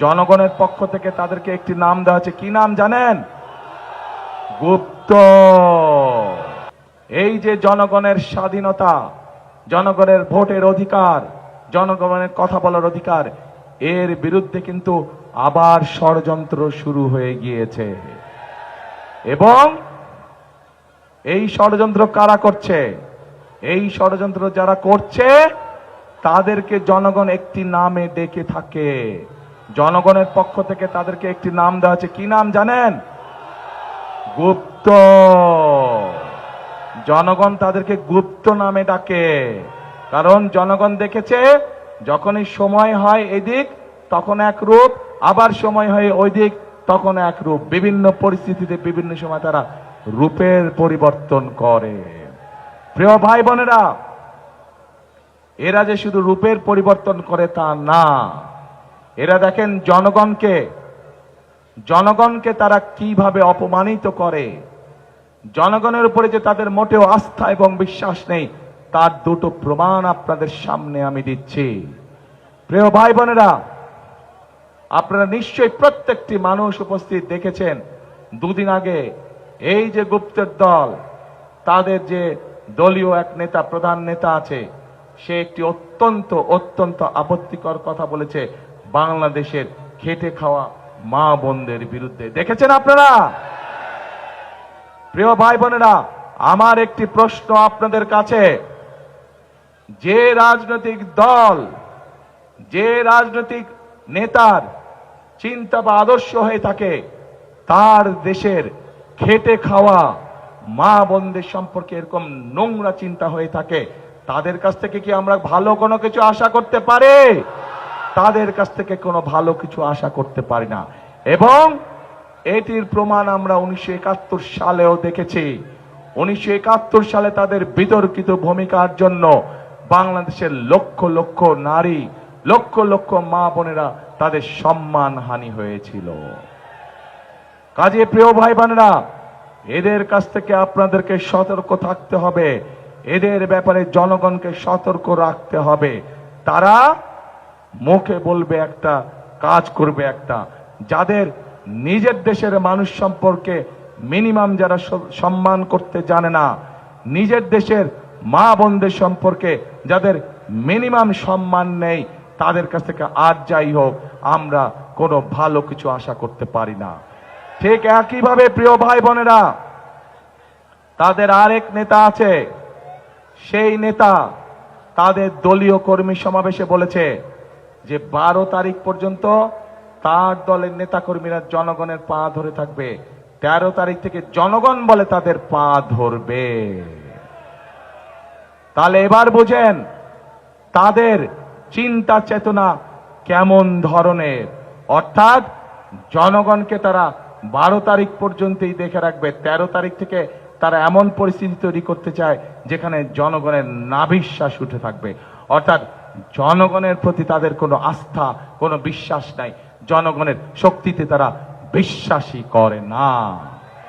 জনগণের পক্ষ থেকে তাদেরকে একটি নাম দেওয়া হচ্ছে। কি নাম জানেন? গুপ্ত। এই যে জনগণের স্বাধীনতা, জনগণের ভোটের অধিকার, জনগণের কথা বলার অধিকার, এর বিরুদ্ধে কিন্তু আবার ষড়যন্ত্র শুরু হয়ে গিয়েছে। এবং এই ষড়যন্ত্র কারা করছে? এই ষড়যন্ত্র যারা করছে তাদেরকে জনগণ একটি নামে ডেকে থাকে। জনগণের পক্ষ থেকে তাদেরকে একটি নাম দেওয়া হচ্ছে। কি নাম জানেন? গুপ্ত। জনগণ তাদেরকে গুপ্ত নামে ডাকে, কারণ জনগণ দেখেছে যখনই সময় হয় এদিক তখন এক রূপ, আবার সময় হয় ওই দিক তখন এক রূপ। বিভিন্ন পরিস্থিতিতে বিভিন্ন সময় তারা রূপের পরিবর্তন করে। প্রিয় ভাই বোনেরা, এরা যে শুধু রূপের পরিবর্তন করে তা না, এরা দেখেন জনগণকে তারা কিভাবে অপমানিত করে। জনগণের উপরে যে তাদের মোটেও আস্থা এবং বিশ্বাস নেই, তার দুটো প্রমাণ আপনাদের সামনে আমি দিচ্ছি। প্রিয় ভাই বোনেরা, আপনারা নিশ্চয়ই প্রত্যেকটি মানুষ উপস্থিত দেখেছেন দুদিন আগে এই যে গুপ্তের দল, তাদের যে দলীয় এক নেতা, প্রধান নেতা আছে, সে একটি অত্যন্ত আপত্তিকর কথা বলেছে বাংলাদেশের খেটে খাওয়া মা বোনদের বিরুদ্ধে। দেখেছেন আপনারা? প্রিয় ভাই বোনেরা, আমার একটি প্রশ্ন আপনাদের কাছে, যে রাজনৈতিক দল, যে রাজনৈতিক নেতার চিন্তা বা আদর্শ হয়ে থাকে, তার দেশের খেটে খাওয়া মা বোনদের সম্পর্কে এরকম নোংরা চিন্তা হয়ে থাকে, তাদের কাছ থেকে কি আমরা ভালো কোনো কিছু আশা করতে পারি? তাদের কাছ থেকে কোনো ভালো কিছু আশা করতে পারি না। এবং এটির প্রমাণ আমরা 1971 সালেও দেখেছি। 1971 সালে তাদের বিতর্কিত ভূমিকার জন্য বাংলাদেশের লক্ষ লক্ষ নারী, লক্ষ লক্ষ মা বোনেরা তাদের সম্মান হানি হয়েছিল। কাজে প্রিয় ভাই বোনেরা, এদের কাছ থেকে আপনাদেরকে সতর্ক থাকতে হবে। এদের ব্যাপারে জনগণকে সতর্ক রাখতে হবে। তারা মুখে বলবে একটা, কাজ করবে একটা। যাদের নিজের দেশের মানুষ সম্পর্কে মিনিমাম যারা সম্মান করতে জানে না, নিজের দেশের মা বোনদের সম্পর্কে যাদের মিনিমাম সম্মান নেই, তাদের কাছ থেকে আর যাই হোক আমরা কোনো ভালো কিছু আশা করতে পারি না। ঠিক একইভাবে প্রিয় ভাই বোনেরা, তাদের আরেক নেতা আছে। সেই নেতা তাদের দলীয় কর্মী সমাবেশে বলেছে যে 12 তারিখ পর্যন্ত তার দলের নেতা কর্মীরা জনগণের পা ধরে থাকবে, 13 তারিখ থেকে জনগণ বলে তাদের পা ধরবে। তাহলে এবার বুঝেন তাদের চিন্তা চেতনা কেমন ধরনের। অর্থাৎ জনগণকে তারা 12 তারিখ পর্যন্তই দেখে রাখবে, 13 তারিখ থেকে তারা এমন পরিস্থিতি তৈরি করতে চায় যেখানে জনগণের নাভিশ্বাস উঠে থাকবে। অর্থাৎ জনগণের প্রতি তাদের কোনো আস্থা, কোনো বিশ্বাস নাই, জনগণের শক্তিতে তারা বিশ্বাসই করে না।